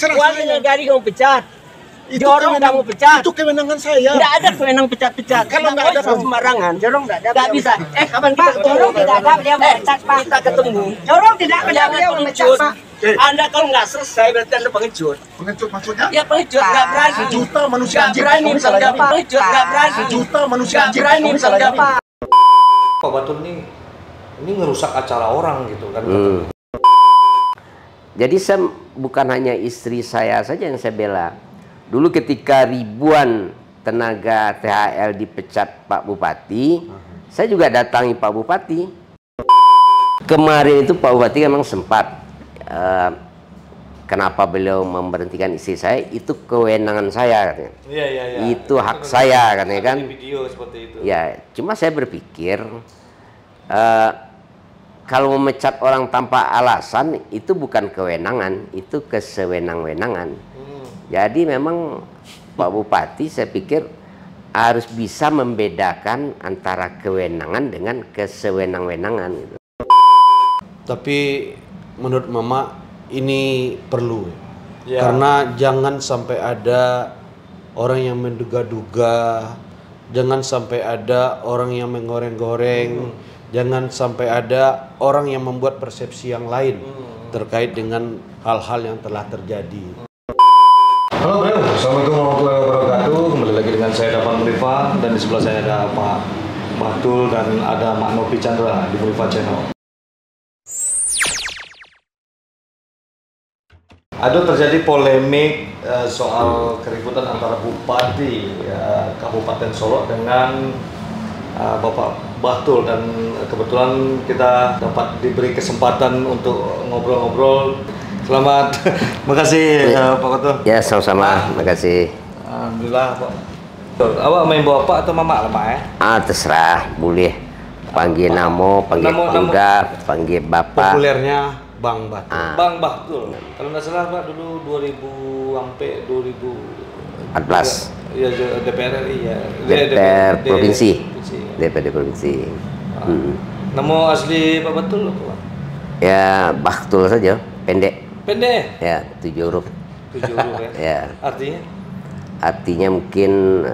Warga negara kamu pecat. Jorong kamu pecat. Itu kewenangan saya. Tidak ada kewenangan pecat-pecat. Kalau nggak ada sembarangan. Jorong nggak ada. Nggak bisa. Kapan kita ketemu? Jorong tidak ada, dia memecat, Pak. Kita ketemu. Jorong tidak ada, dia memecat, Pak. Anda kalau nggak selesai berarti Anda pengecut. Pengecut maksudnya? Ya pengecut nggak berani. Sejuta manusia Nggak anjing. berani Kamu bisa misalnya lagi. Pak. Pengecut nggak berani. Sejuta manusia Nggak anjing. berani Kamu bisa misalnya lagi. Pak. Pak Batul ini ngerusak acara orang gitu kan. Jadi saya bukan hanya istri saya saja yang saya bela. Dulu ketika ribuan tenaga THL dipecat Pak Bupati, saya juga datangi Pak Bupati. Kemarin itu Pak Bupati memang sempat, kenapa beliau memberhentikan istri saya, itu kewenangan saya katanya. Iya. Itu hak saya katanya kan. Di video seperti itu. Ya, cuma saya berpikir kalau memecat orang tanpa alasan itu bukan kewenangan, itu kesewenang-wenangan. Jadi memang Pak Bupati saya pikir harus bisa membedakan antara kewenangan dengan kesewenang-wenangan. Gitu. Tapi menurut Mama ini perlu, Ya. karena jangan sampai ada orang yang menduga-duga, jangan sampai ada orang yang menggoreng-goreng, jangan sampai ada orang yang membuat persepsi yang lain terkait dengan hal-hal yang telah terjadi. Halo bro, assalamualaikum warahmatullahi wabarakatuh. Kembali lagi dengan saya Dapan Murifa, dan di sebelah saya ada Pak Batul dan ada Mak Novi Chandra di Murifa Channel. Ada terjadi polemik soal keributan antara Bupati Kabupaten Solo dengan Bapak Batul, dan kebetulan kita dapat diberi kesempatan untuk ngobrol-ngobrol. Selamat, makasih Pak Batul. Ya sama-sama, makasih. Alhamdulillah Pak. Awak main bawa Pak atau Mama lah Pak ya? Terserah, boleh panggil namo, panggil Pangga, panggil Bapak. Populernya Bang Batul. Bang Batul. Kalau nggak salah Pak dulu 2000 sampai 2014. Iya DPR RI ya. DPR Provinsi. Ya. DPRD Provinsi. Nama asli Pak Batul apa Pak? Ya Batul saja, pendek. Pendek. Ya 7 huruf. 7 huruf ya. Ya. Artinya? Artinya mungkin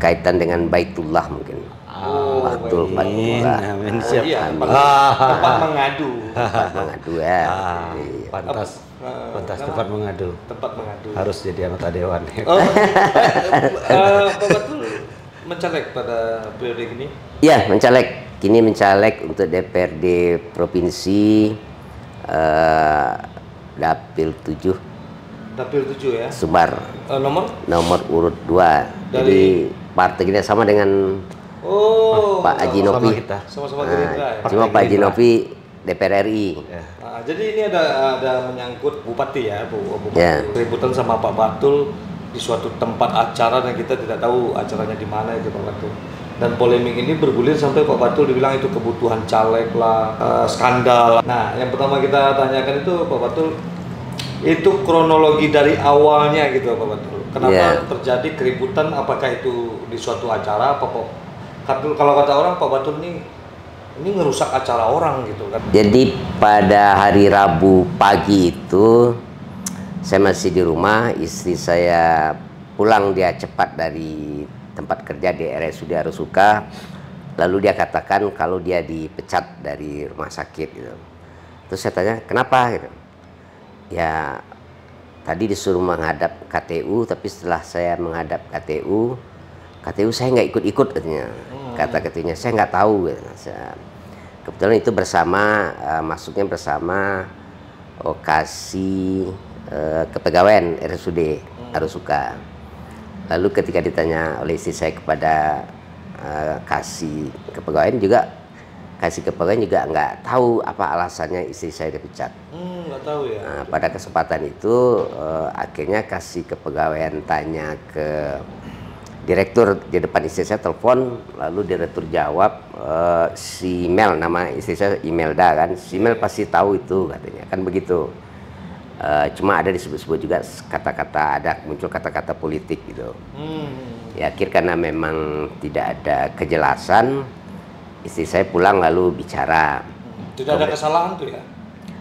kaitan dengan Baitullah mungkin. Batul, Baitullah. Iya, tempat mengadu. Tempat mengadu ya. Pantas tempat mengadu. Tempat mengadu. Harus jadi anggota dewan. Pak Batul mencaleg pada periode ini? Iya, mencaleg. Kini mencaleg untuk DPRD Provinsi Dapil 7. Dapil 7 ya? Sumbar. Nomor urut 2. Jadi partai kita sama dengan Pak Haji Novi. Sama-sama Gerindra ya? Cuma Pak Haji Novi DPR RI. Jadi ini ada menyangkut Bupati ya, Bupati. Ya. Keributan sama Pak Batul di suatu tempat acara dan kita tidak tahu acaranya di mana itu Pak Batul. Dan polemik ini bergulir sampai Pak Batul dibilang itu kebutuhan caleg lah, skandal. Nah, yang pertama kita tanyakan itu Pak Batul, itu kronologi dari awalnya gitu Pak Batul. Kenapa terjadi keributan? Apakah itu di suatu acara? Kalau kata orang Pak Batul ini ngerusak acara orang gitu kan. Jadi pada hari Rabu pagi itu saya masih di rumah, istri saya pulang, dia cepat dari tempat kerja di RSUD Arusuka, lalu dia katakan kalau dia dipecat dari rumah sakit gitu. Terus saya tanya kenapa gitu. Ya tadi disuruh menghadap KTU, tapi setelah saya menghadap KTU saya nggak ikut-ikut katanya. Kata KTU-nya saya nggak tahu gitu. Kebetulan itu bersama, masuknya bersama Okasi Kepegawaian RSUD Arusuka. Lalu ketika ditanya oleh istri saya kepada Kasih Kepegawaian juga, Kasih Kepegawaian juga nggak tahu apa alasannya istri saya dipecat. Nggak tahu ya. Nah, pada kesempatan itu akhirnya Kasih Kepegawaian tanya ke direktur, di depan istri saya telepon, lalu direktur jawab, si Mel, nama istri saya Imelda kan, si Mel pasti tahu itu katanya, kan begitu. Cuma ada disebut-sebut juga kata-kata, ada muncul kata-kata politik gitu. Ya akhir karena memang tidak ada kejelasan, istri saya pulang lalu bicara. Tidak ada kesalahan tuh ya?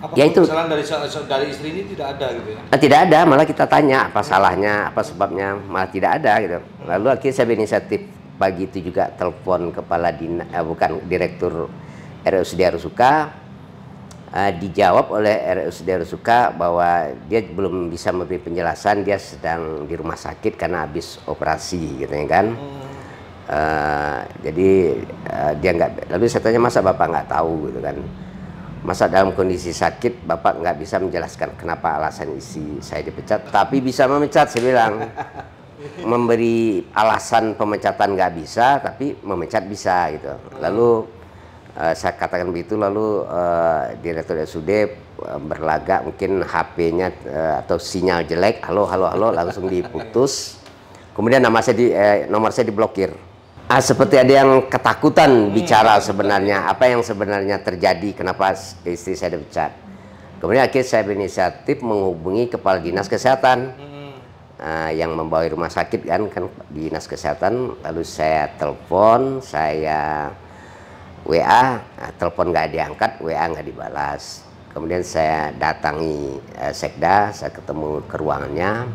Apa Ya itu. kesalahan dari istri ini tidak ada gitu ya? Tidak ada, malah kita tanya apa salahnya, apa sebabnya, malah tidak ada gitu. Lalu akhirnya saya berinisiatif pagi itu juga telepon kepala direktur RSUD Arusuka, dijawab oleh RSUD Arusuka bahwa dia belum bisa memberi penjelasan, dia sedang di rumah sakit karena habis operasi gitu ya kan. Jadi dia nggak, lalu saya tanya masa Bapak nggak tahu gitu kan. Masa dalam kondisi sakit Bapak nggak bisa menjelaskan kenapa alasan istri saya dipecat, tapi bisa memecat, saya bilang. Memberi alasan pemecatan nggak bisa, tapi memecat bisa gitu. Lalu saya katakan begitu, lalu Direktur RSUD berlagak mungkin HP-nya atau sinyal jelek, halo langsung diputus. Kemudian nomor saya diblokir. Seperti ada yang ketakutan bicara sebenarnya, apa yang sebenarnya terjadi, kenapa istri saya dipecat. Kemudian akhirnya saya berinisiatif menghubungi Kepala Dinas Kesehatan yang membawa rumah sakit kan Dinas Kesehatan. Lalu saya telepon, saya WA, telepon nggak diangkat, WA nggak dibalas. Kemudian saya datangi Sekda, saya ketemu ke ruangannya.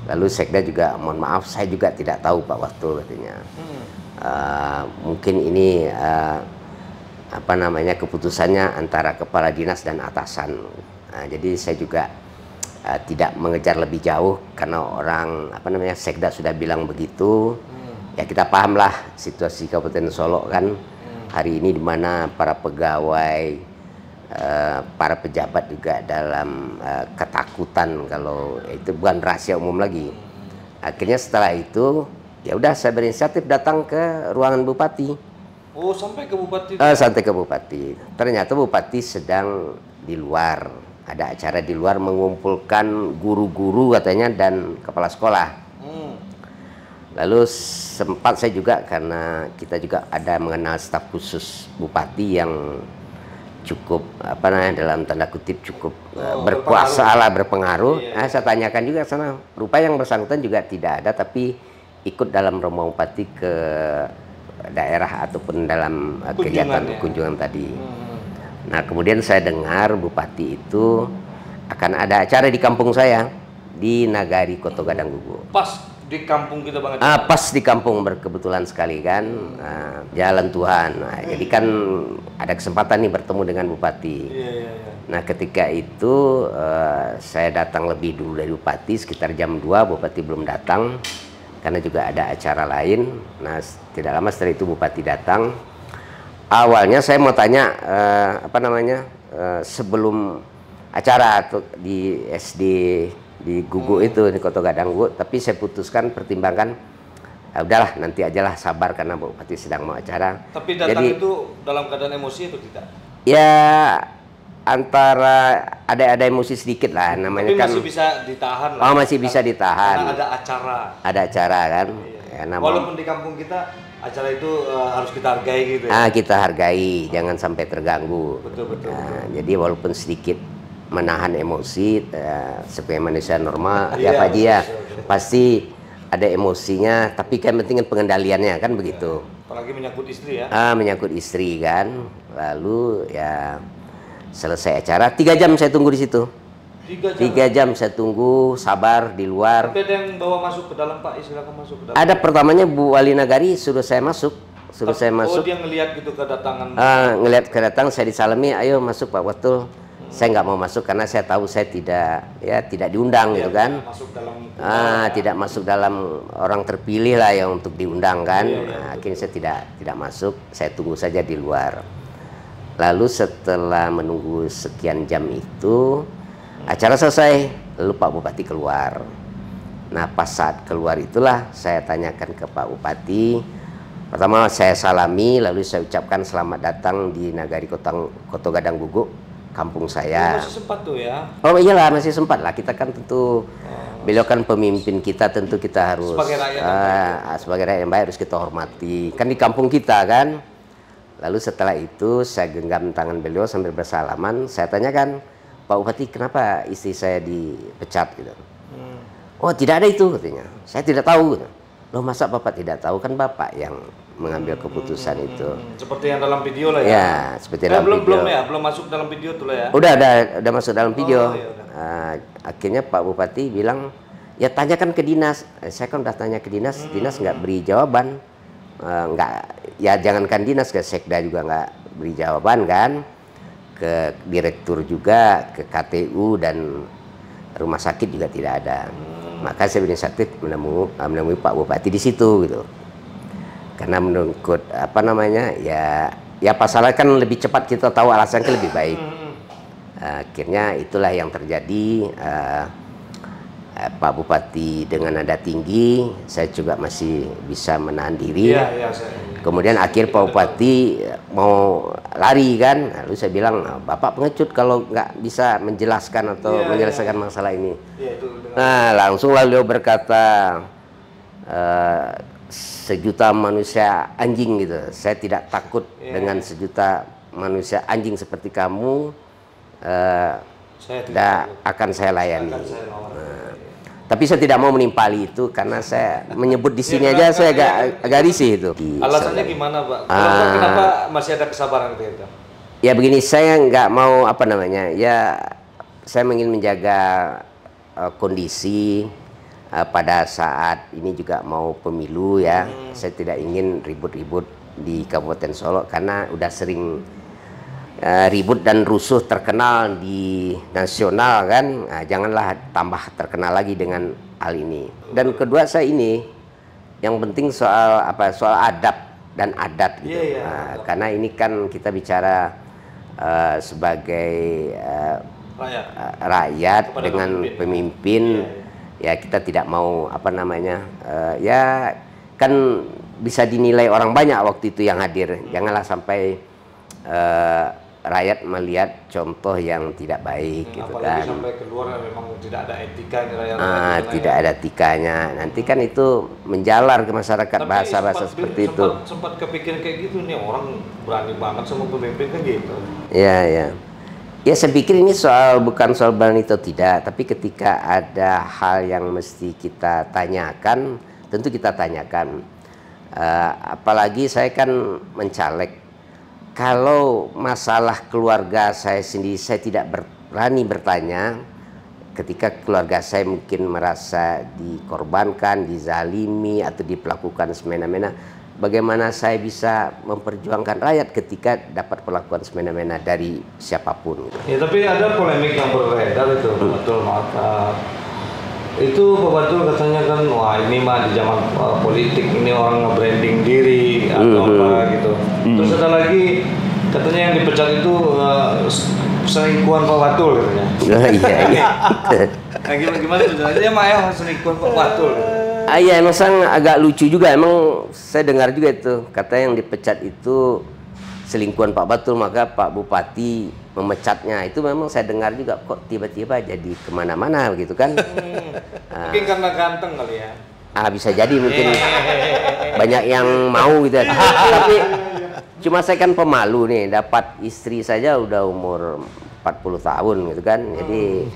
Lalu Sekda juga, mohon maaf, saya juga tidak tahu Pak Waktu katanya. Mungkin ini apa namanya keputusannya antara kepala dinas dan atasan. Jadi saya juga tidak mengejar lebih jauh karena orang apa namanya Sekda sudah bilang begitu. Ya kita pahamlah situasi Kabupaten Solo kan hari ini di mana para pegawai, para pejabat juga dalam ketakutan kalau itu bukan rahasia umum lagi. Akhirnya setelah itu ya udah saya berinisiatif datang ke ruangan Bupati. Oh, sampai ke Bupati? Sampai ke Bupati. Ternyata Bupati sedang di luar. Ada acara di luar mengumpulkan guru-guru katanya dan kepala sekolah. Lalu sempat saya juga, karena kita juga ada mengenal staf khusus Bupati yang cukup apa namanya dalam tanda kutip cukup berkuasa lah, berpengaruh. Iya. Saya tanyakan juga sana. Rupanya yang bersangkutan juga tidak ada, tapi ikut dalam rombongan Bupati ke daerah ataupun dalam kegiatan kunjungan tadi. Nah kemudian saya dengar Bupati itu akan ada acara di kampung saya di Nagari Koto Gadang Gugu. Pas di kampung kita banget. Pas di kampung berkebetulan sekali kan, jalan Tuhan. Jadi kan ada kesempatan nih bertemu dengan Bupati. Nah ketika itu saya datang lebih dulu dari Bupati, sekitar jam 2 Bupati belum datang. Karena juga ada acara lain. Nah tidak lama setelah itu Bupati datang. Awalnya saya mau tanya apa namanya sebelum acara di SD di Gugu itu di Koto Gadang Gugu, tapi saya putuskan pertimbangkan udahlah nanti ajalah, sabar karena Bupati sedang mau acara. Tapi datang itu dalam keadaan emosi atau tidak? Ya antara ada emosi sedikit lah namanya. Tapi kan masih bisa ditahan lah. Oh masih bisa ditahan. Karena ada acara. Ada acara kan. Iya. Ya, walaupun di kampung kita acara itu harus kita hargai gitu ya. Kita hargai, jangan sampai terganggu. Betul. Jadi walaupun sedikit menahan emosi, sebagai manusia normal ya Pak Haji ya, pasti ada emosinya, tapi kan penting pengendaliannya kan begitu. Apalagi menyangkut istri ya. Menyangkut istri kan. Lalu ya selesai acara 3 jam saya tunggu di situ. 3 jam saya tunggu, sabar di luar. Tapi ada yang bawa masuk ke dalam Pak, silakan masuk ke dalam. Ada pertamanya Bu Wali Nagari suruh saya masuk. Oh dia ngelihat gitu kedatangan. Ngelihat kedatangan saya disalami, ayo masuk Pak Watul. Saya nggak mau masuk karena saya tahu saya tidak diundang gitu kan. Tidak masuk dalam orang terpilih lah yang untuk diundang kan. Akhirnya saya tidak masuk, saya tunggu saja di luar. Lalu setelah menunggu sekian jam itu acara selesai, lalu Pak Bupati keluar. Nah pas saat keluar itulah saya tanyakan ke Pak Bupati. Pertama saya salami, lalu saya ucapkan selamat datang di Nagari Koto Gadang Gugu, kampung saya. Masih sempat tuh ya? Oh iyalah masih sempat lah, kita kan tentu beliau kan pemimpin kita, tentu kita harus sebagai rakyat yang baik harus kita hormati. Kan di kampung kita kan. Lalu setelah itu saya genggam tangan beliau sambil bersalaman, saya tanyakan, Pak Bupati kenapa istri saya dipecat gitu. Oh tidak ada itu katanya, saya tidak tahu gitu. loh masa Bapak tidak tahu, kan Bapak yang mengambil keputusan itu. Seperti yang dalam video lah ya. Ya, seperti dalam belum video. belum ya, belum masuk dalam video tuh lah ya. Udah masuk dalam video. Oh, iya, udah. Akhirnya Pak Bupati bilang, ya tanyakan ke dinas. Saya kan udah tanya ke dinas, dinas nggak beri jawaban. Nggak, ya jangankan dinas, ke sekda juga nggak beri jawaban kan, ke direktur juga, ke KTU dan rumah sakit juga tidak ada. Maka saya berinisiatif menemui Pak Bupati di situ gitu. Karena menurut apa namanya, ya pasalnya kan lebih cepat kita tahu alasannya lebih baik. Akhirnya itulah yang terjadi. Pak Bupati dengan nada tinggi, saya juga masih bisa menahan diri. Kemudian akhir Pak Bupati mau lari kan, lalu saya bilang, Bapak pengecut kalau nggak bisa menjelaskan atau menyelesaikan masalah ini. Nah langsung lalu beliau berkata, sejuta manusia anjing gitu, saya tidak takut dengan sejuta manusia anjing seperti kamu, akan saya layani. Tapi saya tidak mau menimpali itu karena saya menyebut di sini aja saya agak risih itu. Alasannya gimana, Pak? Kenapa masih ada kesabaran gitu? Ya begini, saya nggak mau apa namanya, ya saya ingin menjaga kondisi pada saat ini juga mau pemilu ya. Saya tidak ingin ribut-ribut di Kabupaten Solok karena udah sering ribut dan rusuh terkenal di nasional kan. Nah, janganlah tambah terkenal lagi dengan hal ini. Dan kedua, saya ini yang penting soal apa, soal adab dan adat gitu. Karena ini kan kita bicara sebagai rakyat dengan pemimpin. Ya kita tidak mau apa namanya, ya kan bisa dinilai orang banyak waktu itu yang hadir. Janganlah sampai rakyat melihat contoh yang tidak baik gitu kan. Sampai keluar memang tidak ada etikanya. Tidak ada etikanya. Nanti kan itu menjalar ke masyarakat bahasa-bahasa seperti itu. Sempat kepikiran kayak gitu nih, orang berani banget sama pemimpin kan gitu. Ya. Ya saya pikir ini bukan soal berani atau tidak, tapi ketika ada hal yang mesti kita tanyakan, tentu kita tanyakan. Apalagi saya kan mencaleg. Kalau masalah keluarga saya sendiri, saya tidak berani bertanya. Ketika keluarga saya mungkin merasa dikorbankan, dizalimi atau diperlakukan semena-mena, bagaimana saya bisa memperjuangkan rakyat ketika dapat perlakuan semena-mena dari siapapun? Ya, tapi ada polemik yang beredar itu, betul maka itu Pak Batul katanya kan, wah ini mah di zaman politik ini orang nge-branding diri atau apa gitu. Terus ada lagi katanya yang dipecat itu selingkuhan Pak Batul katanya. Iya. Gimana itu? Dia mah ya selingkuhan Pak Batul. Iya, emang agak lucu juga. Emang saya dengar juga itu, kata yang dipecat itu selingkuhan Pak Batul, maka Pak Bupati memecatnya. Itu memang saya dengar juga, kok tiba-tiba jadi kemana-mana begitu kan. Mungkin karena ganteng kali ya. Bisa jadi mungkin banyak yang mau gitu. Tapi cuma saya kan pemalu nih, dapat istri saja udah umur 40 tahun gitu kan. Jadi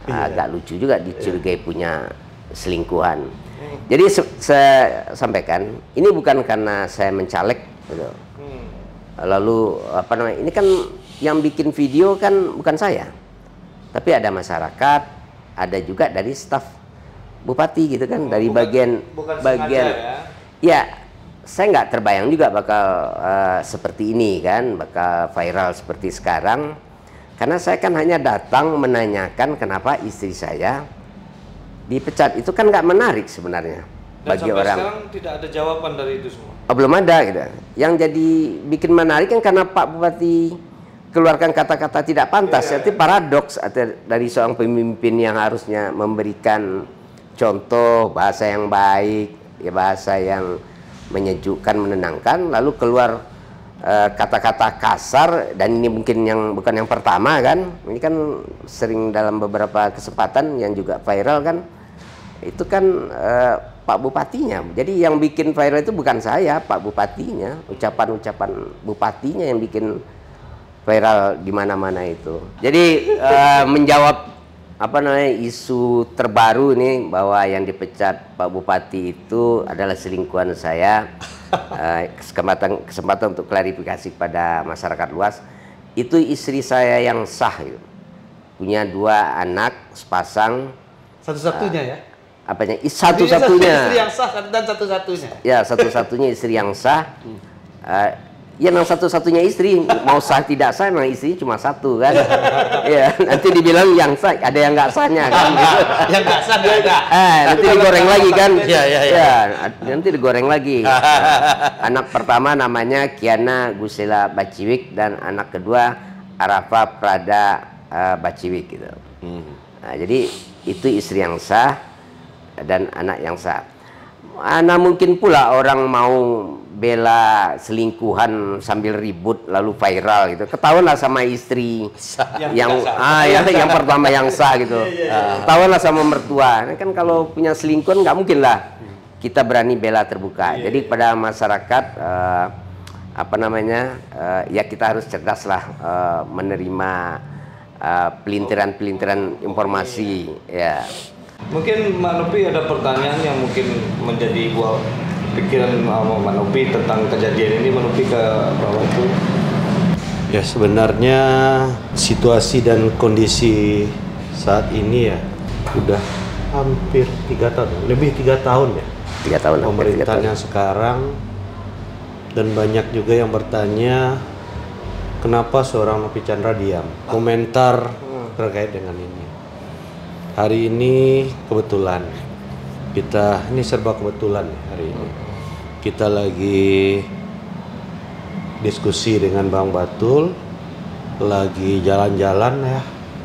agak lucu juga dicurigai punya selingkuhan. Jadi saya sampaikan, ini bukan karena saya mencaleg gitu. Lalu apa namanya, ini kan yang bikin video kan bukan saya, tapi ada masyarakat, ada juga dari staf bupati gitu kan, dari bagian ya. Saya nggak terbayang juga bakal seperti ini kan, bakal viral seperti sekarang, karena saya kan hanya datang menanyakan kenapa istri saya dipecat. Itu kan nggak menarik sebenarnya. Dan bagi sampai orang. Sekarang tidak ada jawaban dari itu semua. Belum ada gitu. Yang jadi bikin menarik kan karena Pak Bupati keluarkan kata-kata tidak pantas. Itu paradoks dari seorang pemimpin yang harusnya memberikan contoh bahasa yang baik, ya bahasa yang menyejukkan, menenangkan, lalu keluar kata-kata kasar. Dan ini mungkin bukan yang pertama kan. Ini kan sering dalam beberapa kesempatan yang juga viral kan. Itu kan Pak Bupatinya. Jadi yang bikin viral itu bukan saya, Pak Bupatinya. Ucapan-ucapan bupatinya yang bikin viral di mana-mana itu. Jadi menjawab apa namanya, isu terbaru nih bahwa yang dipecat Pak Bupati itu adalah selingkuhan saya. Kesempatan untuk klarifikasi pada masyarakat luas, itu istri saya yang sah gitu. Punya 2 anak sepasang. Satu-satunya ya? Apanya? Satu-satunya. Istri yang sah dan satu-satunya. Ya, satu-satunya istri yang sah. Ya, memang satu-satunya istri. Mau sah tidak sah, memang istri cuma satu kan. Ya, nanti dibilang yang sah, ada yang nggak sahnya kan. Yang nggak sah nggak ada. Nanti digoreng lagi kan. Iya. Ya, nanti digoreng lagi. Anak pertama namanya Kiana Gusela Baciwik dan anak kedua Arafa Prada Baciwik gitu. Nah, jadi itu istri yang sah dan anak yang sah. Mana mungkin pula orang mau bela selingkuhan sambil ribut lalu viral gitu. Ketahuanlah sama istri yang pertama yang sah gitu. Ketahuanlah sama mertua. Nah, kan kalau punya selingkuhan nggak mungkin lah kita berani bela terbuka. Jadi pada masyarakat ya kita harus cerdas lah menerima pelintiran-pelintiran informasi ya. Mungkin Mbak Nopi ada pertanyaan yang mungkin menjadi buah pikiran Mbak Nopi tentang kejadian ini, Mbak Nopi ke bawah itu. Ya, sebenarnya situasi dan kondisi saat ini ya udah hampir 3 tahun, lebih 3 tahun ya. 3 tahun Pemerintahnya sekarang, dan banyak juga yang bertanya kenapa seorang Nopi Chandra diam. Komentar terkait dengan ini. Hari ini kebetulan ini serba kebetulan hari ini. Kita lagi diskusi dengan Bang Batul, lagi jalan-jalan ya,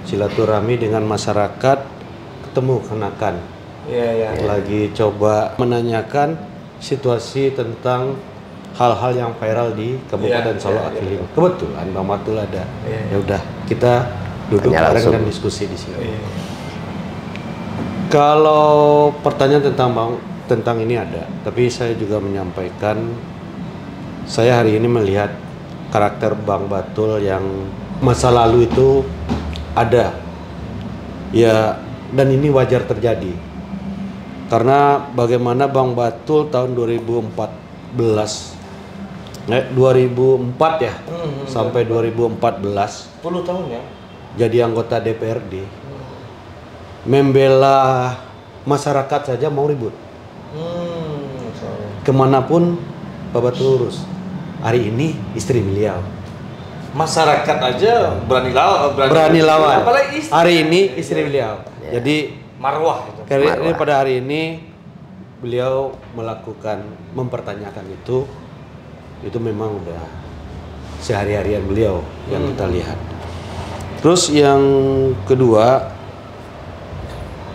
silaturahmi dengan masyarakat, ketemu kenakan. Lagi coba menanyakan situasi tentang hal-hal yang viral di Kabupaten Solo Akiling. Kebetulan Bang Batul ada. Ya udah, kita duduk bareng dan diskusi di sini. Kalau pertanyaan tentang ini ada, tapi saya juga menyampaikan, saya hari ini melihat karakter Bang Batul yang masa lalu itu ada, ya, dan ini wajar terjadi. Karena bagaimana Bang Batul tahun 2004 ya, sampai 2014, 10 tahun ya, jadi anggota DPRD. Membela masyarakat saja mau ribut. Kemanapun Pak Batul urus. Hari ini istri beliau. Masyarakat aja berani lawan. Apalagi istri. Hari ini istri beliau. Jadi marwah itu. Ini pada hari ini beliau mempertanyakan itu memang udah sehari-harian beliau yang kita lihat. Terus yang kedua,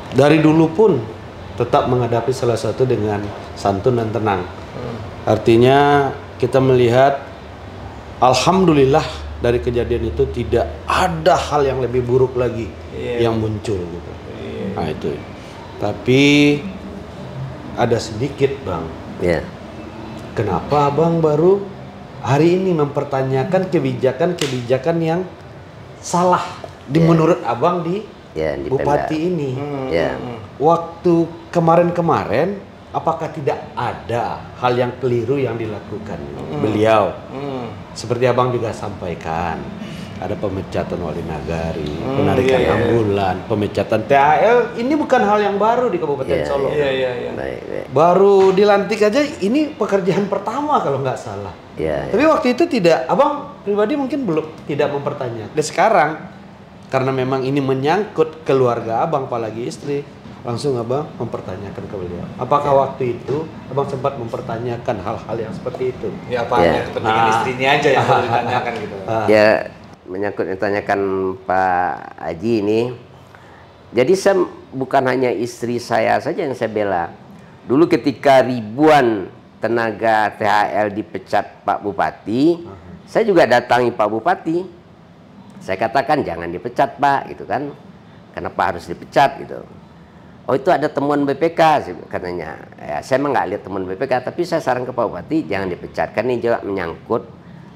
dari dulu pun tetap menghadapi salah satu dengan santun dan tenang. Artinya kita melihat, alhamdulillah dari kejadian itu tidak ada hal yang lebih buruk lagi yang muncul gitu. Nah itu. Tapi ada sedikit Bang. Kenapa Abang baru hari ini mempertanyakan kebijakan yang salah menurut Abang di Bupati ini? Waktu kemarin-kemarin, apakah tidak ada hal yang keliru yang dilakukan beliau? Seperti Abang juga sampaikan, ada pemecatan wali nagari, penarikan ambulan, pemecatan THL. Ini bukan hal yang baru di Kabupaten Solo. Baru dilantik aja, ini pekerjaan pertama kalau nggak salah. Tapi waktu itu Abang pribadi mungkin tidak mempertanyakan. Dan sekarang, karena memang ini menyangkut keluarga Abang, apalagi istri, langsung Abang mempertanyakan ke beliau. Apakah waktu itu Abang sempat mempertanyakan hal-hal yang seperti itu? Ya, hanya kepentingan istrinya aja yang perlu ditanyakan gitu. Ya, menyangkut ditanyakan Pak Haji ini. Jadi saya bukan hanya istri saya saja yang saya bela. Dulu ketika ribuan tenaga THL dipecat Pak Bupati, saya juga datangi Pak Bupati. Saya katakan jangan dipecat Pak, gitu kan. Kenapa harus dipecat gitu? Oh itu ada temuan BPK katanya. Ya, saya memang nggak lihat temuan BPK, tapi saya saran ke Pak Bupati jangan dipecat. Karena ini juga menyangkut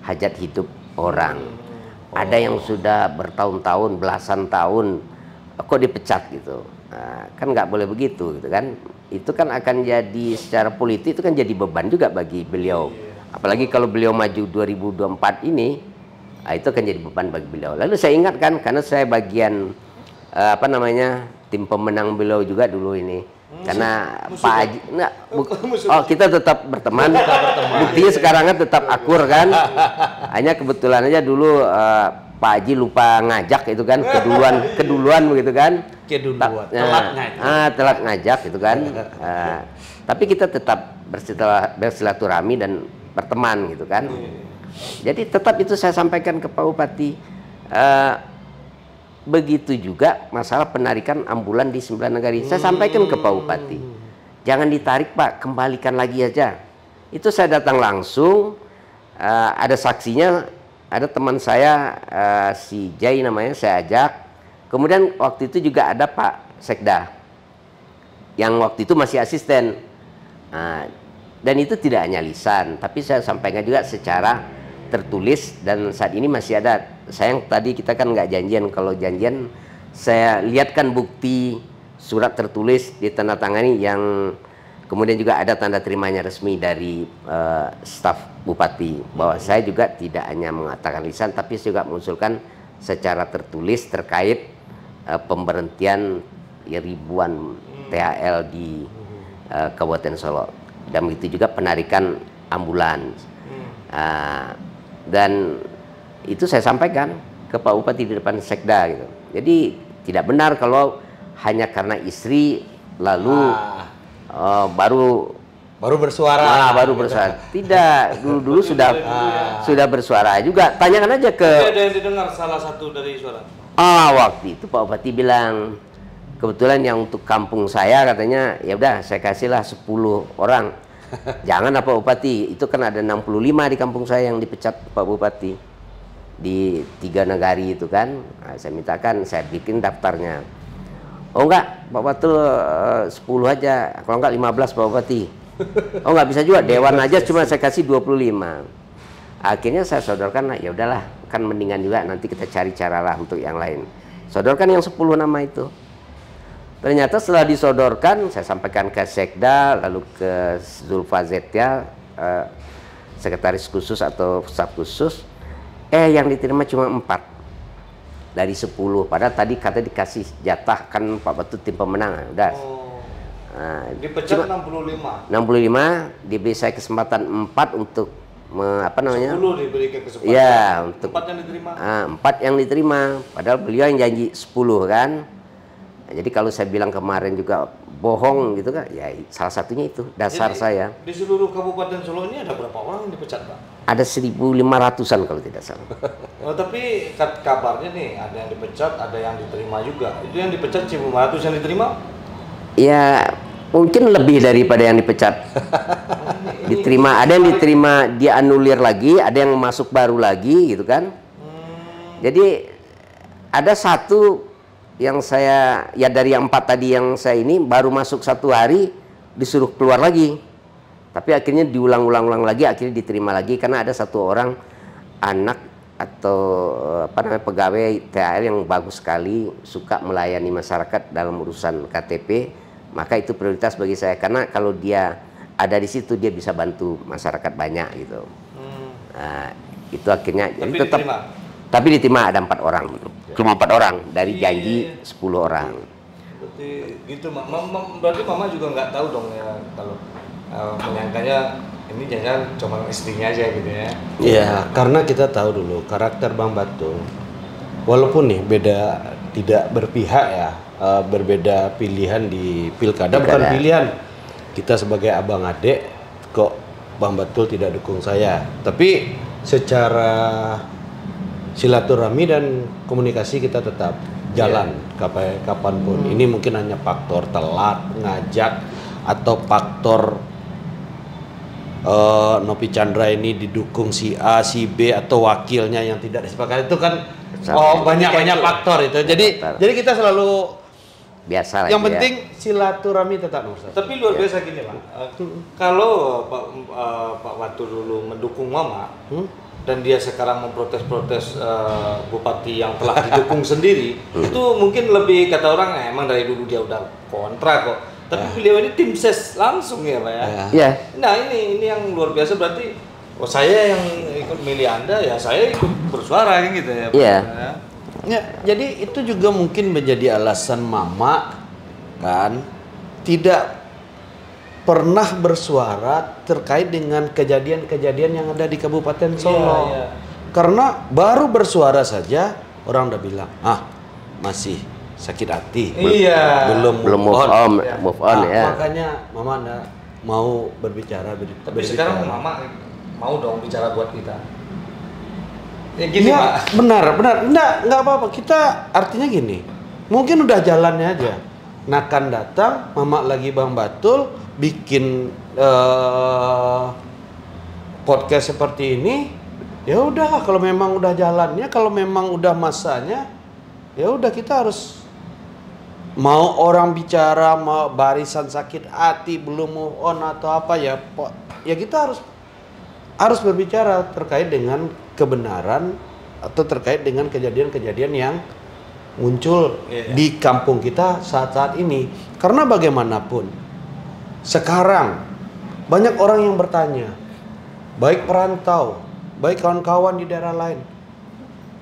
hajat hidup orang. Ada yang sudah bertahun-tahun, belasan tahun kok dipecat gitu. Kan nggak boleh begitu gitu kan. Itu kan akan jadi secara politik itu kan jadi beban juga bagi beliau. Apalagi kalau beliau maju 2024 ini, itu akan jadi beban bagi beliau. Lalu saya ingatkan karena saya bagian tim pemenang beliau juga dulu ini. Karena Pak Haji, kita tetap berteman. Buktinya sekarang kan tetap akur kan. Hanya kebetulan aja dulu Pak Haji lupa ngajak itu kan, keduluan begitu kan. Telat ngajak gitu kan. Tapi kita tetap bersilaturahmi dan berteman gitu kan. Jadi tetap itu saya sampaikan ke Pak Bupati. Begitu juga masalah penarikan ambulan di 9 Nagari. Saya sampaikan ke Pak Bupati. Jangan ditarik Pak, kembalikan lagi aja. Itu saya datang langsung, ada saksinya, ada teman saya, si Jai namanya, saya ajak. Kemudian waktu itu juga ada Pak Sekda, yang waktu itu masih asisten. Dan itu tidak hanya lisan, tapi saya sampaikan juga secara tertulis, dan saat ini masih ada. Sayang tadi kita kan nggak janjian, kalau janjian saya lihatkan bukti surat tertulis ditandatangani yang kemudian juga ada tanda terimanya resmi dari staf Bupati, bahwa saya juga tidak hanya mengatakan lisan tapi juga mengusulkan secara tertulis terkait pemberhentian ribuan THL di Kabupaten Solo, dan begitu juga penarikan ambulans. Dan itu saya sampaikan ke Pak Bupati di depan Sekda gitu. Jadi tidak benar kalau hanya karena istri lalu baru bersuara. Baru bersuara. Tidak, dulu sudah bersuara juga. Tanyakan aja ke. Ada yang didengar salah satu dari suara. Waktu itu Pak Bupati bilang, kebetulan yang untuk kampung saya katanya ya udah saya kasihlah 10 orang. Jangan Pak Bupati, itu kan ada 65 di kampung saya yang dipecat Pak Bupati di 3 Nagari itu kan. Saya mintakan, saya bikin daftarnya. Oh enggak, Pak Batul 10 aja, kalau enggak 15 Pak Bupati. Oh enggak bisa juga, dewan aja cuma saya kasih 25. Akhirnya saya sodorkan, ya udahlah, kan mendingan juga nanti kita cari cara lah untuk yang lain. Sodorkan yang 10 nama itu. Ternyata setelah disodorkan, saya sampaikan ke Sekda, lalu ke Zulfa Zetia, sekretaris khusus atau staf khusus. Yang diterima cuma 4 dari 10. Padahal tadi kata dikasih jatah kan Pak Batu tim pemenang. Udah. Dipecat 65. 65, diberi saya kesempatan 4 untuk 10 diberikan kesempatan. Ya, untuk 4 yang diterima. 4 yang diterima. Padahal beliau yang janji 10 kan. Jadi kalau saya bilang kemarin juga bohong gitu kan, ya salah satunya itu dasar. Jadi, saya. Di seluruh Kabupaten Solo ini ada berapa orang yang dipecat, Pak? Ada 1.500-an kalau tidak salah. Tapi kabarnya nih ada yang dipecat, ada yang diterima juga. Itu yang dipecat 1.500 yang diterima? Ya mungkin lebih daripada yang dipecat. Diterima, ada yang diterima dianulir lagi, ada yang masuk baru lagi gitu kan. Jadi ada satu yang saya, ya dari yang 4 tadi yang saya ini baru masuk 1 hari disuruh keluar lagi, tapi akhirnya diulang-ulang lagi, akhirnya diterima lagi karena ada 1 orang anak atau pegawai THL yang bagus sekali, suka melayani masyarakat dalam urusan KTP, maka itu prioritas bagi saya karena kalau dia ada di situ dia bisa bantu masyarakat banyak gitu. Itu akhirnya tapi jadi tetap diterima. Tapi diterima ada 4 orang, cuma 4 orang dari janji 10 orang. Berarti gitu, berarti Mama juga nggak tahu dong ya kalau menyangkanya ini jangan cuma istrinya aja gitu ya? Iya, karena kita tahu dulu karakter Bang Batul, walaupun nih tidak berpihak ya, berbeda pilihan di pilkada, bukan pilihan kita sebagai abang adik kok Bang Batul tidak dukung saya, tapi secara silaturahmi dan komunikasi kita tetap jalan kapanpun. Ini mungkin hanya faktor telat ngajak atau faktor Nopi Chandra ini didukung si A, si B atau wakilnya yang tidak disepakati itu kan banyak faktor itu. Jadi kita selalu biasa lah. Yang penting silaturahmi tetap nomor 1. Tapi luar biasa gini, Pak. Kalau Pak Batul dulu mendukung Mama, dan dia sekarang memprotes-protes bupati yang telah didukung sendiri, itu mungkin lebih kata orang emang dari dulu dia udah kontra kok. Tapi beliau ini tim ses langsung ya Pak ya. Iya. Nah ini yang luar biasa, berarti saya yang ikut milih Anda ya saya ikut bersuara kan gitu ya Pak. Iya. Ya, jadi itu juga mungkin menjadi alasan Mama kan tidak pernah bersuara terkait dengan kejadian-kejadian yang ada di Kabupaten Solo. Iya. Karena baru bersuara saja orang udah bilang, masih sakit hati. Iya. Belum Move on ya. Makanya Mama nggak mau berbicara. Tapi sekarang Mama mau dong bicara buat kita. Ya gini ya, Pak. benar. Nggak apa-apa. Kita artinya gini. Mungkin udah jalannya aja. Akan datang, Mama lagi Bang Batul bikin podcast seperti ini. Ya udahlah, kalau memang udah jalannya, kalau memang udah masanya, ya udah kita harus mau orang bicara, mau barisan sakit hati belum move on atau apa ya kita harus berbicara terkait dengan kebenaran atau terkait dengan kejadian-kejadian yang muncul di kampung kita saat-saat ini. Karena bagaimanapun sekarang banyak orang yang bertanya, baik perantau, baik kawan-kawan di daerah lain,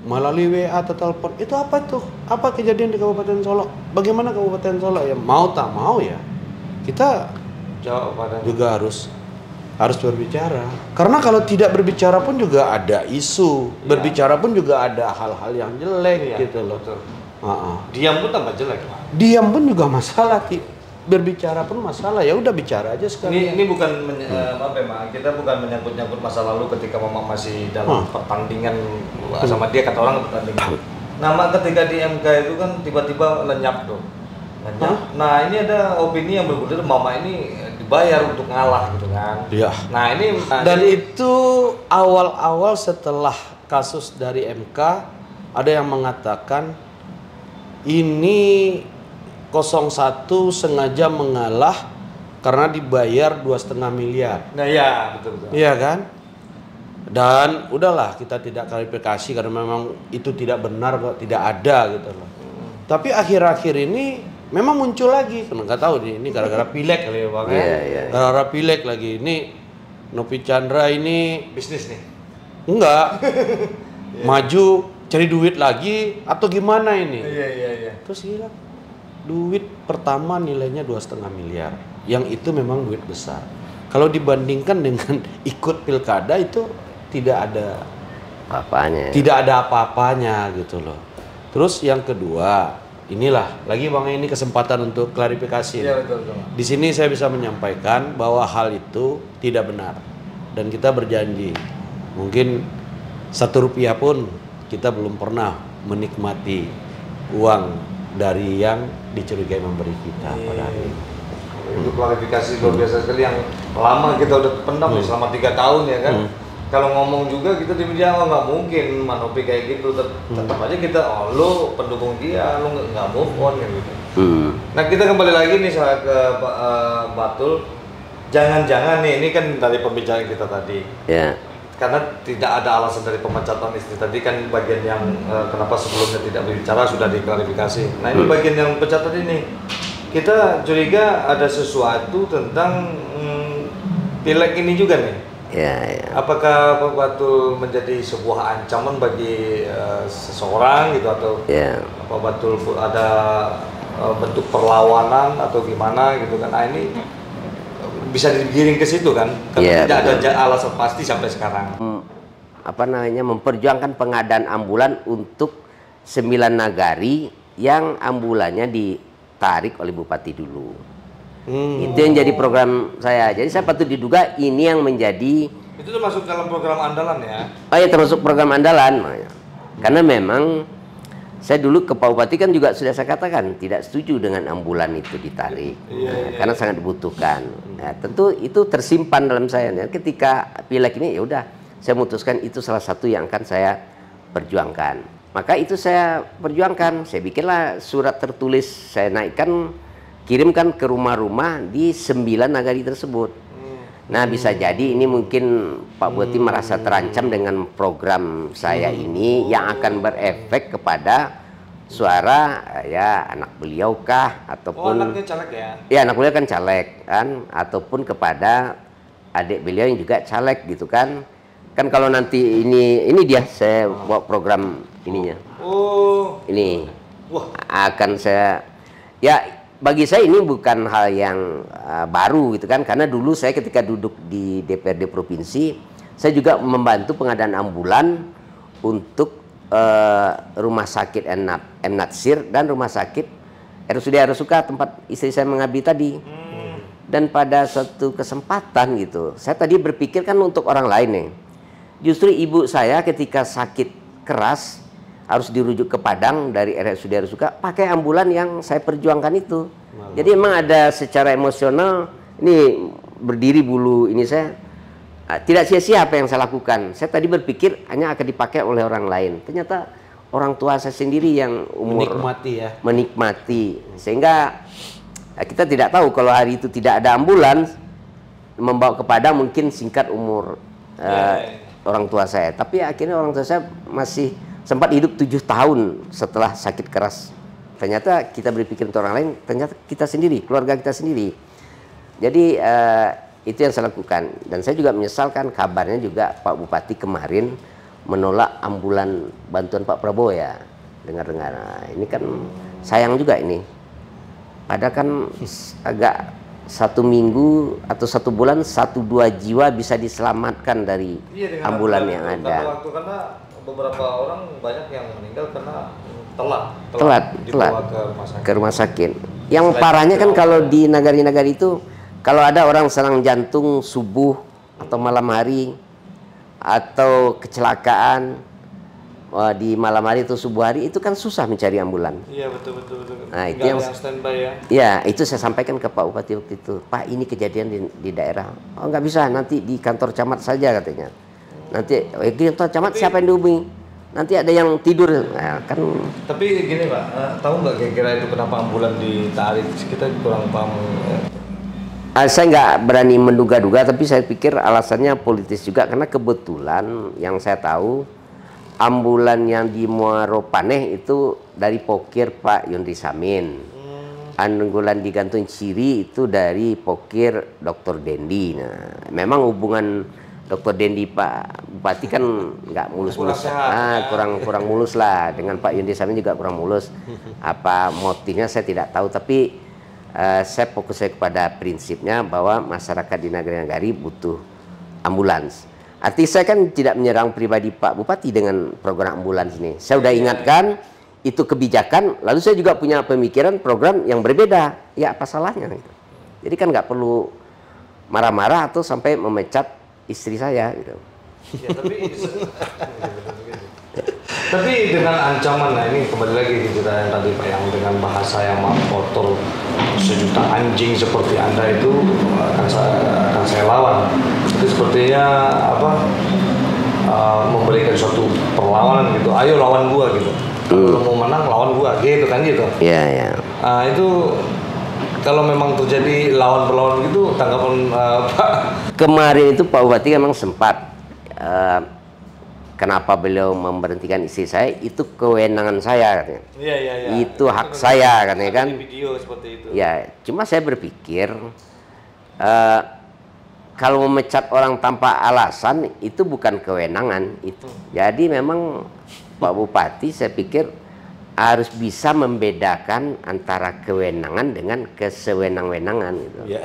melalui WA atau telepon, itu apa tuh? Apa kejadian di Kabupaten Solo? Bagaimana Kabupaten Solo? Ya mau tak mau ya kita juga harus berbicara. Karena kalau tidak berbicara pun juga ada isu, berbicara pun juga ada hal-hal yang jelek gitu loh. Diam pun tambah jelek Pak. Diam pun juga masalah, berbicara pun masalah. Ya udah bicara aja sekarang. Ini bukan maaf ya Mak, kita bukan menyangkut-nyangkut masa lalu ketika Mama masih dalam pertandingan sama dia, kata orang pertandingan. Nah Mak, ketika di MK itu kan tiba-tiba lenyap tuh. Nah ini ada opini yang bergulir Mama ini dibayar untuk ngalah gitu kan. Iya. Nah ini dan itu awal-awal setelah kasus dari MK ada yang mengatakan ini 01 sengaja mengalah karena dibayar 2,5 miliar. Nah ya betul. Iya kan? Dan udahlah kita tidak klarifikasi karena memang itu tidak benar kok, tidak ada gitu loh. Tapi akhir-akhir ini memang muncul lagi, nggak tahu nih, ini gara-gara pileg kali ya Bang. Gara-gara pileg lagi ini Nopi Chandra ini bisnis nih. Enggak. Maju cari duit lagi atau gimana ini? Iya. Terus gila. Duit pertama nilainya 2,5 miliar. Yang itu memang duit besar. Kalau dibandingkan dengan ikut pilkada itu tidak ada Apa-apanya. Tidak ada apa-apanya gitu loh. Terus yang kedua, inilah lagi Bang, ini kesempatan untuk klarifikasi. Iya betul. Di sini saya bisa menyampaikan bahwa hal itu tidak benar dan kita berjanji mungkin 1 rupiah pun kita belum pernah menikmati uang dari yang dicurigai memberi kita pada hari ini. Itu klarifikasi luar biasa sekali yang lama kita udah pendam selama 3 tahun ya kan. Kalau ngomong juga kita di media nggak mungkin Manopi kayak gitu, tetap aja kita lo pendukung dia, lo nggak move on kan gitu. Nah kita kembali lagi nih ke Batul, jangan-jangan nih ini kan dari pembicaraan kita tadi. Ya. Karena tidak ada alasan dari pemecatan istri tadi kan bagian yang kenapa sebelumnya tidak berbicara sudah diklarifikasi. Nah ini bagian yang pemecatan ini kita curiga ada sesuatu tentang pileg ini juga nih. Ya. Apakah Pak Batul menjadi sebuah ancaman bagi seseorang gitu atau Pak Batul ada bentuk perlawanan atau gimana gitu kan? Nah ini bisa digiring ke situ kan? Karena tidak ada alasan pasti sampai sekarang. Memperjuangkan pengadaan ambulan untuk 9 nagari yang ambulannya ditarik oleh bupati dulu. Itu yang jadi program saya. Jadi saya patut diduga ini yang menjadi. Itu termasuk dalam program andalan ya? Oh ya, termasuk program andalan. Karena memang saya dulu ke Pak Bupati kan juga sudah saya katakan tidak setuju dengan ambulan itu ditarik. Karena sangat dibutuhkan. Nah, tentu itu tersimpan dalam saya. Dan ketika pileg ini ya udah saya memutuskan itu salah satu yang akan saya perjuangkan. Maka itu saya perjuangkan. Saya bikinlah surat tertulis, saya naikkan, kirimkan ke rumah-rumah di 9 nagari tersebut. Nah, bisa jadi ini mungkin Pak Bupati merasa terancam dengan program saya ini yang akan berefek kepada suara ya anak beliau kah ataupun anaknya caleg ya? Ya, anak beliau kan caleg kan, ataupun kepada adik beliau yang juga caleg gitu kan. Kan kalau nanti ini dia saya buat program ininya. Oh. Ini Wah. akan saya ya bagi saya ini bukan hal yang baru gitu kan, karena dulu saya ketika duduk di DPRD provinsi saya juga membantu pengadaan ambulan untuk rumah sakit M Natsir dan rumah sakit RSUD Arasuka tempat istri saya mengabdi tadi. Dan pada suatu kesempatan gitu, saya tadi berpikir kan untuk orang lain nih. Justru ibu saya ketika sakit keras harus dirujuk ke Padang dari RSUD Arasuka pakai ambulan yang saya perjuangkan itu. Jadi emang ada secara emosional ini berdiri bulu ini saya tidak sia-sia apa yang saya lakukan. Saya tadi berpikir hanya akan dipakai oleh orang lain. Ternyata orang tua saya sendiri yang umur menikmati sehingga kita tidak tahu kalau hari itu tidak ada ambulans membawa ke Padang mungkin singkat umur orang tua saya. Tapi akhirnya orang tua saya masih sempat hidup 7 tahun setelah sakit keras. Ternyata kita berpikir untuk orang lain, ternyata kita sendiri, keluarga kita sendiri. Jadi itu yang saya lakukan. Dan saya juga menyesalkan kabarnya juga Pak Bupati kemarin menolak ambulan bantuan Pak Prabowo ya. Dengar-dengar. Nah, ini kan sayang juga ini. Padahal kan agak 1 minggu atau 1 bulan 1-2 jiwa bisa diselamatkan dari ambulan yang ada. Karena beberapa orang banyak yang meninggal karena telat ke rumah sakit. Yang parahnya kan kalau di nagari-nagari itu kalau ada orang serang jantung subuh atau malam hari atau kecelakaan di malam hari atau subuh hari itu kan susah mencari ambulan. Iya betul. Nah, itu yang standby ya. Ya, itu saya sampaikan ke Pak Bupati waktu itu. Pak, ini kejadian di daerah. Oh, nggak bisa, nanti di kantor camat saja katanya. Nanti di kantor camat siapa yang dihubungi? Nanti ada yang tidur, nah, kan. Tapi gini Pak, tahu nggak kira-kira itu kenapa ambulan ditarik? Kita kurang paham. Saya nggak berani menduga-duga, tapi saya pikir alasannya politis juga karena kebetulan yang saya tahu ambulan yang di Muaro Paneh itu dari Pokir Pak Yundri Samin. Ambulan di Gantung Ciri itu dari Pokir Dr. Dendi. Nah, memang hubungan Dr. Dendi Pak Bupati kan nggak mulus-mulus, kurang mulus lah. Dengan Pak Yundri Samin juga kurang mulus. Apa motifnya saya tidak tahu, tapi saya fokusnya kepada prinsipnya bahwa masyarakat di Nagari-Nagari butuh ambulans. Arti saya kan tidak menyerang pribadi Pak Bupati dengan program ambulans ini. Saya sudah ingatkan itu kebijakan, lalu saya juga punya pemikiran program yang berbeda. Ya apa salahnya? Jadi kan nggak perlu marah-marah atau sampai memecat istri saya gitu. Ya, tapi dengan ancaman, nah ini kembali lagi ke cerita yang tadi Pak, yang dengan bahasa yang kotor, sejuta anjing seperti Anda itu akan saya lawan. Itu sepertinya memberikan suatu perlawanan gitu. Ayo lawan gua gitu. Kalau mau menang lawan gua gitu kan gitu. Iya. Itu kalau memang terjadi lawan-perlawan gitu, tanggapan Pak? Kemarin itu Pak Bupati memang sempat kenapa beliau memberhentikan istri saya, itu kewenangan saya katanya. Iya. Itu hak saya katanya kan. Video seperti itu. Ya, cuma saya berpikir kalau memecat orang tanpa alasan itu bukan kewenangan itu. Jadi memang Pak Bupati saya pikir harus bisa membedakan antara kewenangan dengan kesewenang-wenangan gitu. Ya.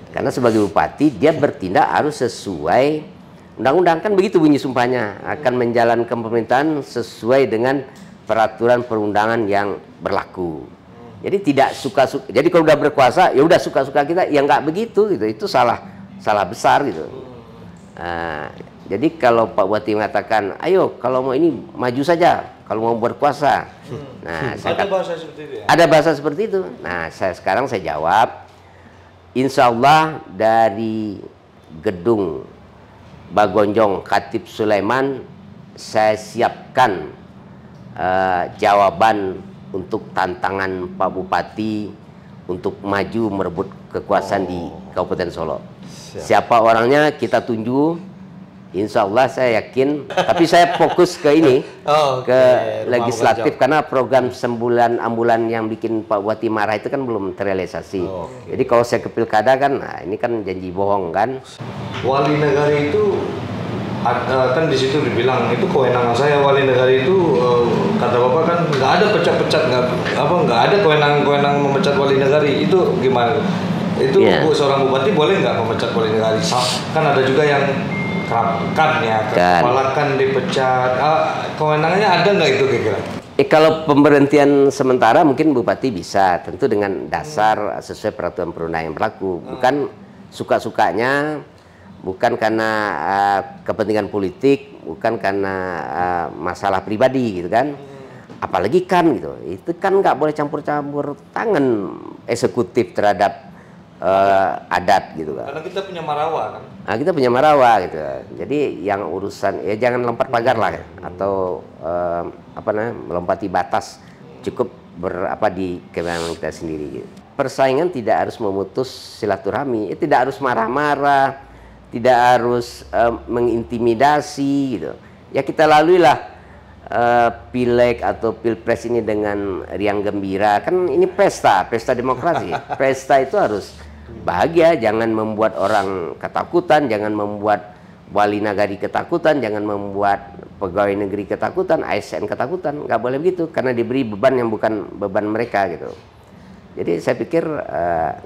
Karena sebagai bupati dia bertindak harus sesuai undang-undang, kan begitu bunyi sumpahnya, akan menjalankan pemerintahan sesuai dengan peraturan perundangan yang berlaku. Jadi tidak suka-suka. Jadi kalau udah berkuasa ya udah suka-suka kita, ya nggak begitu gitu. Itu salah besar gitu. Jadi kalau Pak Bupati mengatakan, ayo kalau mau ini maju saja, kalau mau berkuasa. Nah, ada bahasa seperti itu ya? Ada bahasa seperti itu. Nah, sekarang saya jawab, insya Allah dari gedung Bagonjong Khatib Sulaiman saya siapkan jawaban untuk tantangan Pak Bupati untuk maju merebut kekuasaan di Kabupaten Solo. Siapa orangnya kita tunjuk. Insya Allah saya yakin. Tapi saya fokus ke ini, ke legislatif karena program sembulan ambulan yang bikin Pak Bupati marah itu kan belum terrealisasi. Jadi kalau saya ke pilkada kan, nah ini kan janji bohong kan. Wali negara itu kan di situ dibilang itu kewenangan saya. Wali negara itu kata Bapak kan nggak ada pecat-pecat, nggak ada kewenangan memecat wali negara. Itu gimana? Itu seorang bupati boleh nggak memecat wali negara? Kan ada juga yang kan kepala kan dipecat. Kewenangannya ada nggak itu kira-kira? Kalau pemberhentian sementara mungkin bupati bisa, tentu dengan dasar sesuai peraturan perundang yang berlaku, bukan suka-sukanya, bukan karena kepentingan politik, bukan karena masalah pribadi gitu kan. Apalagi kan gitu, itu kan nggak boleh campur-campur tangan eksekutif terhadap adat gitu kan. Karena kita punya marawa kan. Nah, kita punya marawa gitu. Jadi yang urusan ya jangan lompat pagar lah atau melompati batas, cukup di kewenangan kita sendiri gitu. Persaingan tidak harus memutus silaturahmi, tidak harus marah-marah, tidak harus mengintimidasi gitu. Ya kita laluilah pileg atau pilpres ini dengan riang gembira, kan ini pesta demokrasi. Pesta itu harus bahagia, jangan membuat orang ketakutan, jangan membuat wali nagari ketakutan, jangan membuat pegawai negeri ketakutan, ASN ketakutan. Nggak boleh begitu karena diberi beban yang bukan beban mereka gitu. Jadi saya pikir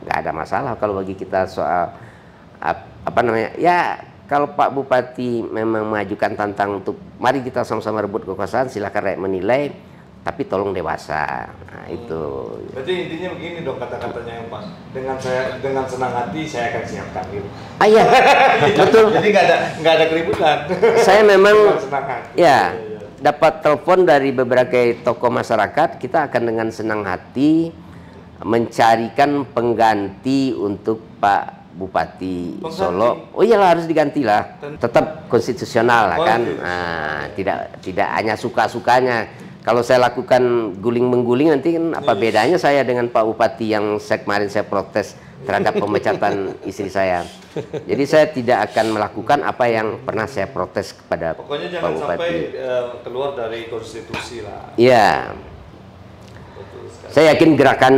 nggak ada masalah kalau bagi kita soal ya kalau Pak Bupati memang mengajukan tantang untuk mari kita sama-sama rebut kekuasaan, silakan rakyat menilai, tapi tolong dewasa. Nah, itu. Berarti intinya begini dong kata-katanya yang pas. Dengan senang hati saya akan siapkan gitu. Iya, betul. Jadi nggak ada keributan. Saya memang senang hati. Ya, dapat telepon dari beberapa tokoh masyarakat, kita akan dengan senang hati mencarikan pengganti untuk Pak Bupati Solo. Oh iyalah harus digantilah. Tetap konstitusional lah kan. Nah, tidak hanya suka-sukanya. Kalau saya lakukan guling-mengguling nanti kan apa bedanya saya dengan Pak Bupati yang kemarin saya protes terhadap pemecatan istri saya. Jadi saya tidak akan melakukan apa yang pernah saya protes kepada Pokoknya Pak jangan Bupati. sampai keluar dari konstitusi lah. Iya. Saya yakin gerakan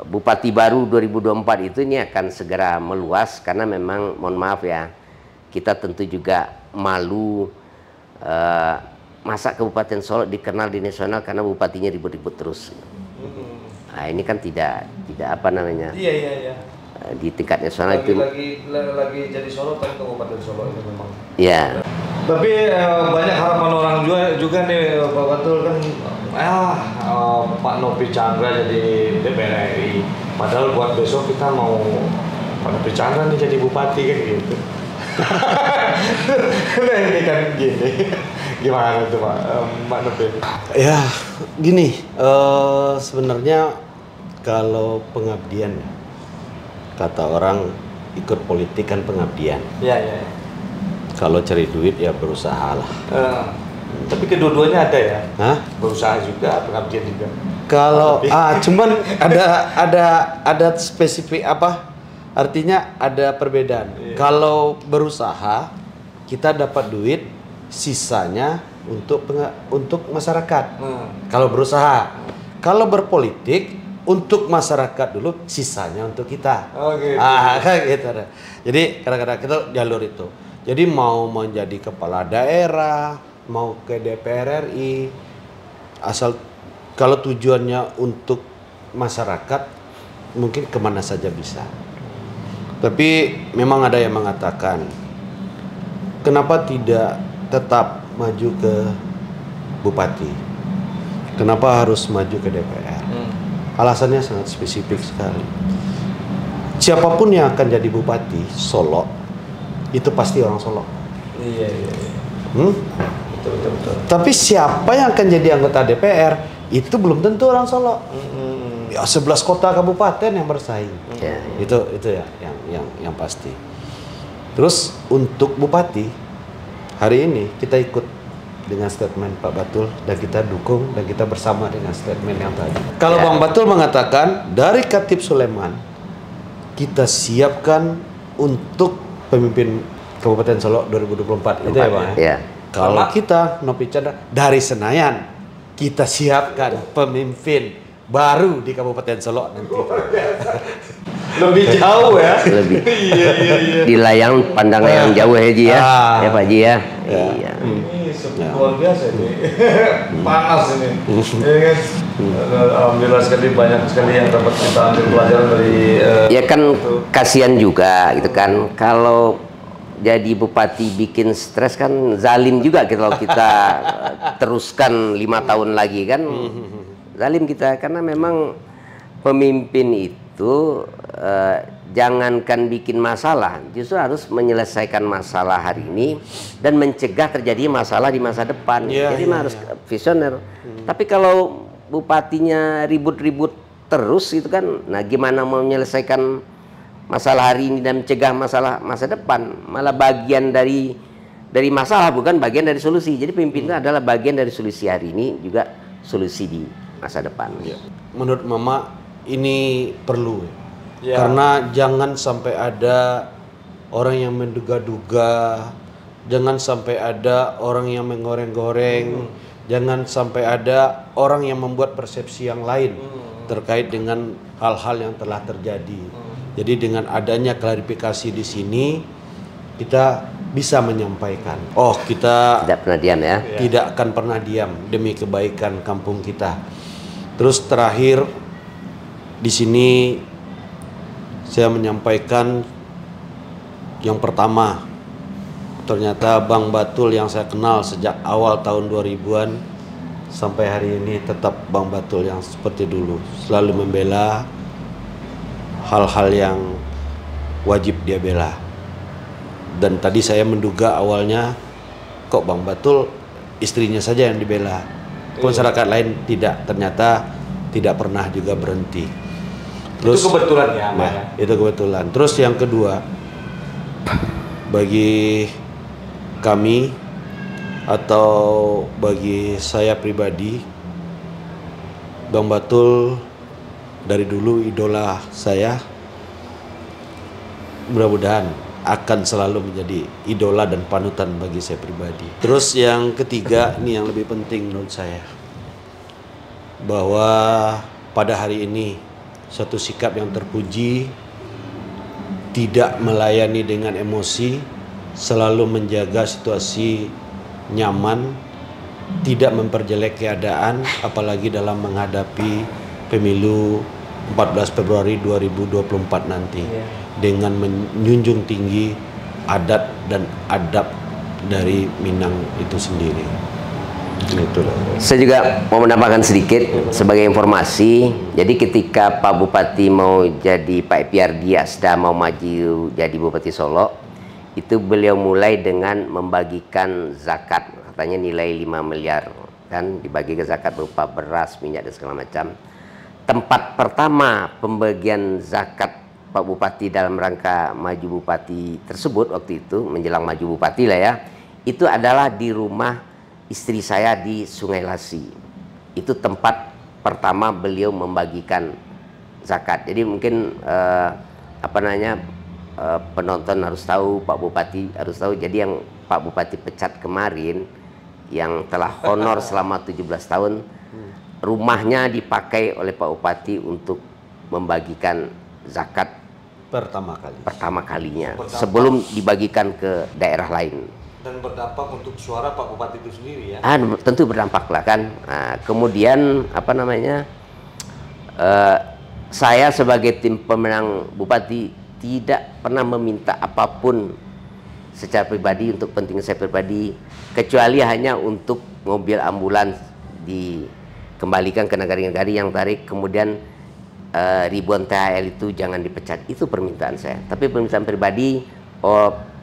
Bupati baru 2024 itu ini akan segera meluas karena memang mohon maaf ya, kita tentu juga malu masa Kabupaten Solo dikenal di nasional karena bupatinya ribut-ribut terus. Nah, ini kan tidak Iya. Di tingkat nasional itu lagi jadi sorotan Kabupaten Solo itu memang. ya. Tapi banyak harapan orang juga nih Pak Batul kan Pak Nopi Chandra jadi DPR RI. Padahal buat besok kita mau Pak Nopi Chandra nih jadi bupati kan gitu. Nah ini kan gini. Gimana tuh Pak Nopi? Ya gini, sebenarnya kalau pengabdian, kata orang ikut politik kan pengabdian. Iya. Kalau cari duit ya berusaha lah. Tapi kedua-duanya ada ya. Hah? Berusaha juga, pengabdian juga. Kalau cuman ada spesifik apa? Artinya ada perbedaan. Iya. Kalau berusaha kita dapat duit, sisanya untuk masyarakat. Kalau berusaha. Kalau berpolitik untuk masyarakat dulu, sisanya untuk kita. Oh gitu. Kayak gitu. Jadi kadang-kadang kita jalur itu. Jadi mau menjadi kepala daerah, mau ke DPR RI, asal kalau tujuannya untuk masyarakat, mungkin kemana saja bisa. Tapi memang ada yang mengatakan, kenapa tidak tetap maju ke bupati? Kenapa harus maju ke DPR? Alasannya sangat spesifik sekali. Siapapun yang akan jadi bupati Solo, itu pasti orang Solo. Iya. Betul. Tapi siapa yang akan jadi anggota DPR itu belum tentu orang Solo. Ya 11 kota kabupaten yang bersaing. Itu ya yang pasti. Terus untuk bupati hari ini kita ikut dengan statement Pak Batul dan kita dukung dan kita bersama dengan statement yang tadi. Kalau Bang Batul mengatakan dari Khatib Sulaiman kita siapkan untuk pemimpin Kabupaten Solok 2024 itu ya Pak. Ya. Kalau kita Nopi Chandra dari Senayan, kita siapkan pemimpin baru di Kabupaten Solok nanti. Lebih jauh ya. Lebih. Di layang pandangan yang jauh ya Ji ya. Ya Pak Ji ya. Iya. Ini luar biasa ini. Panas ini. Ya kan? Alhamdulillah sekali, banyak sekali yang dapat kita ambil pelajaran dari Ya kan kasihan juga gitu kan. Kalau jadi bupati bikin stres kan zalim juga kalau kita teruskan 5 tahun lagi kan. Zalim kita karena memang pemimpin itu jangankan bikin masalah, justru harus menyelesaikan masalah hari ini dan mencegah terjadi masalah di masa depan. Jadi harus visioner. Tapi kalau bupatinya ribut-ribut terus itu kan, nah gimana mau menyelesaikan masalah hari ini dan mencegah masalah masa depan? Malah bagian dari masalah, bukan bagian dari solusi. Jadi pemimpin itu adalah bagian dari solusi hari ini, juga solusi di masa depan. Menurut Mama ini perlu. Karena jangan sampai ada orang yang menduga-duga, jangan sampai ada orang yang menggoreng-goreng, jangan sampai ada orang yang membuat persepsi yang lain terkait dengan hal-hal yang telah terjadi. Jadi dengan adanya klarifikasi di sini, kita bisa menyampaikan, oh kita Tidak pernah diam ya. tidak akan pernah diam demi kebaikan kampung kita. Terus terakhir di sini saya menyampaikan yang pertama, ternyata Bang Batul yang saya kenal sejak awal tahun 2000-an sampai hari ini tetap Bang Batul yang seperti dulu, selalu membela hal-hal yang wajib dia bela. Dan tadi saya menduga awalnya kok Bang Batul istrinya saja yang dibela, masyarakat lain tidak, ternyata tidak pernah juga berhenti. Terus, itu kebetulan ya, Mbak. Itu kebetulan. Terus yang kedua, bagi kami atau bagi saya pribadi, Bang Batul dari dulu idola saya. Mudah-mudahan akan selalu menjadi idola dan panutan bagi saya pribadi. Terus yang ketiga, ini yang lebih penting menurut saya, bahwa pada hari ini suatu sikap yang terpuji, tidak melayani dengan emosi, selalu menjaga situasi nyaman, tidak memperjelek keadaan, apalagi dalam menghadapi pemilu 14 Februari 2024 nanti, dengan menjunjung tinggi adat dan adab dari Minang itu sendiri. Saya juga mau menambahkan sedikit sebagai informasi. Jadi ketika Pak Bupati mau jadi Pak Epiardi Asda mau maju jadi Bupati Solok, itu beliau mulai dengan membagikan zakat, katanya nilai 5 miliar kan, dibagi ke zakat berupa beras, minyak dan segala macam. Tempat pertama pembagian zakat Pak Bupati dalam rangka maju Bupati tersebut waktu itu, menjelang maju Bupati lah ya, itu adalah di rumah istri saya di Sungai Lasi. Itu tempat pertama beliau membagikan zakat. Jadi mungkin penonton harus tahu, Pak Bupati harus tahu. Jadi yang Pak Bupati pecat kemarin, yang telah honor selama 17 tahun, rumahnya dipakai oleh Pak Bupati untuk membagikan zakat pertama kalinya, sebelum dibagikan ke daerah lain. Dan berdampak untuk suara Pak Bupati itu sendiri ya? Tentu berdampak lah kan. Kemudian saya sebagai tim pemenang Bupati tidak pernah meminta apapun secara pribadi untuk penting saya pribadi, kecuali hanya untuk mobil ambulans dikembalikan ke negara-negara yang tarik, kemudian ribuan THL itu jangan dipecat. Itu permintaan saya. Tapi permintaan pribadi,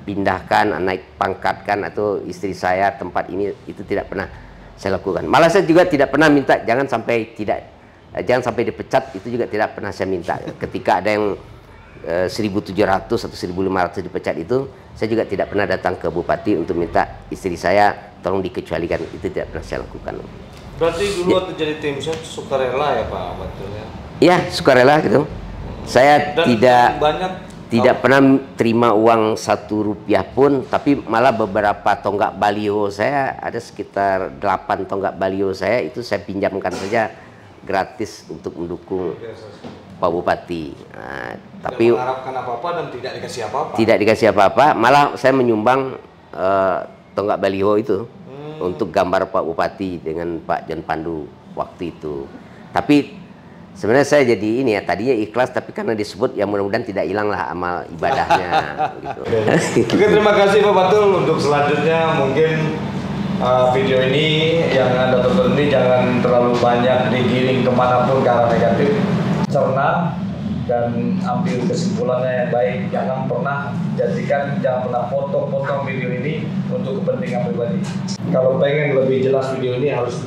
pindahkan, naik pangkatkan, atau istri saya tempat ini, itu tidak pernah saya lakukan. Malah saya juga tidak pernah minta jangan sampai dipecat, itu juga tidak pernah saya minta. Ketika ada yang 1.700 atau 1.500 dipecat, itu saya juga tidak pernah datang ke Bupati untuk minta istri saya tolong dikecualikan. Itu tidak pernah saya lakukan. Berarti dulu waktu jadi tim ses sukarela ya Pak Batul ya? Iya, sukarela gitu. Saya Dan banyak tidak pernah terima uang Rp1 pun, tapi malah beberapa tonggak baliho saya, ada sekitar 8 tonggak baliho saya, itu saya pinjamkan saja gratis untuk mendukung Pak Bupati. Nah, tapi mengharapkan apa-apa dan tidak dikasih apa-apa. Tidak dikasih apa-apa, malah saya menyumbang tonggak baliho itu untuk gambar Pak Bupati dengan Pak Jan Pandu waktu itu. Tapi sebenarnya saya jadi ini ya, tadinya ikhlas, tapi karena disebut ya mudah-mudahan tidak hilanglah amal ibadahnya gitu. Oke, terima kasih Pak Batul. Untuk selanjutnya mungkin video ini yang Anda tonton ini jangan terlalu banyak digiring kemanapun ke arah negatif. Cerna dan ambil kesimpulannya yang baik. Jangan pernah potong video ini untuk kepentingan pribadi. Kalau pengen lebih jelas video ini harus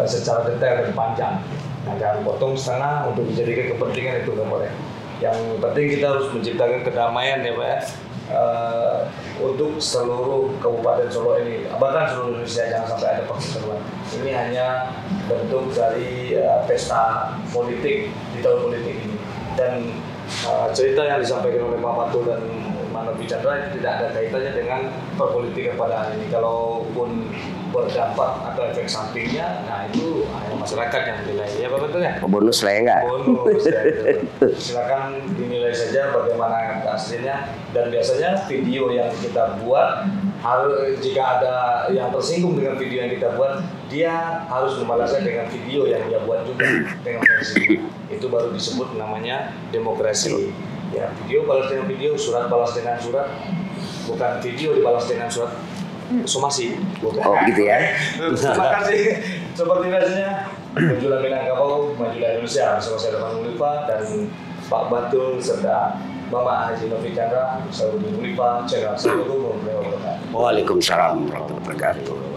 secara detail dan panjang. Nah, jangan potong setengah untuk dijadikan kepentingan, itu nggak boleh. Yang penting kita harus menciptakan kedamaian ya Pak ya, untuk seluruh Kabupaten Solo ini, bahkan seluruh Indonesia. Jangan sampai ada perseteruan. Ini hanya bentuk dari pesta politik di tahun politik ini. Dan cerita yang disampaikan oleh Pak Batul dan Manopi Chandra itu tidak ada kaitannya dengan perpolitikan pada hari ini. Kalaupun berdampak atau efek sampingnya, nah itu hanya masyarakat yang menilai. Ya Pak Batul ya? Bonus lah ya enggak? Bonus ya, silakan dinilai saja bagaimana aslinya. Dan biasanya video yang kita buat, jika ada yang tersinggung dengan video yang kita buat, dia harus membalasnya dengan video yang dia buat juga dengan versi. Itu baru disebut namanya demokrasi. Ya, video balas dengan video, surat balas dengan surat, bukan video dibalas dengan surat somasi. Bukan. Oh gitu ya. Terima kasih. Seperti biasanya, majulah Minangkabau, majulah Indonesia. Bersama saya Depan Mulipa dan Pak Batul serta Bapak Haji Novi Chandra, Saudara Mulipa, Channel. Assalamualaikum warahmatullahi wabarakatuh. Waalaikumsalam warahmatullahi wabarakatuh.